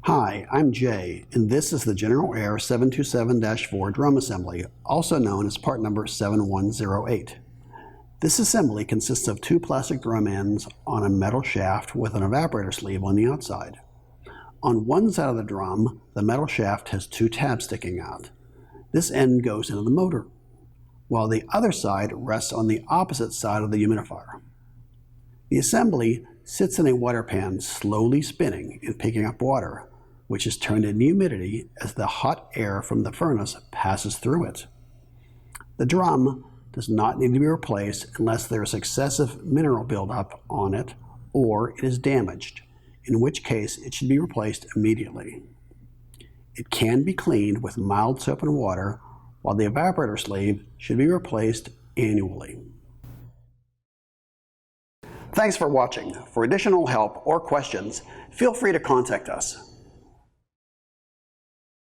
Hi, I'm Jay, and this is the GeneralAire 727-4 drum assembly, also known as part number 7108. This assembly consists of two plastic drum ends on a metal shaft with an evaporator sleeve on the outside. On one side of the drum, the metal shaft has two tabs sticking out. This end goes into the motor, while the other side rests on the opposite side of the humidifier. The assembly sits in a water pan slowly spinning and picking up water, which is turned into humidity as the hot air from the furnace passes through it. The drum does not need to be replaced unless there is excessive mineral buildup on it or it is damaged, in which case it should be replaced immediately. It can be cleaned with mild soap and water, while the evaporator sleeve should be replaced annually. Thanks for watching. For additional help or questions, feel free to contact us.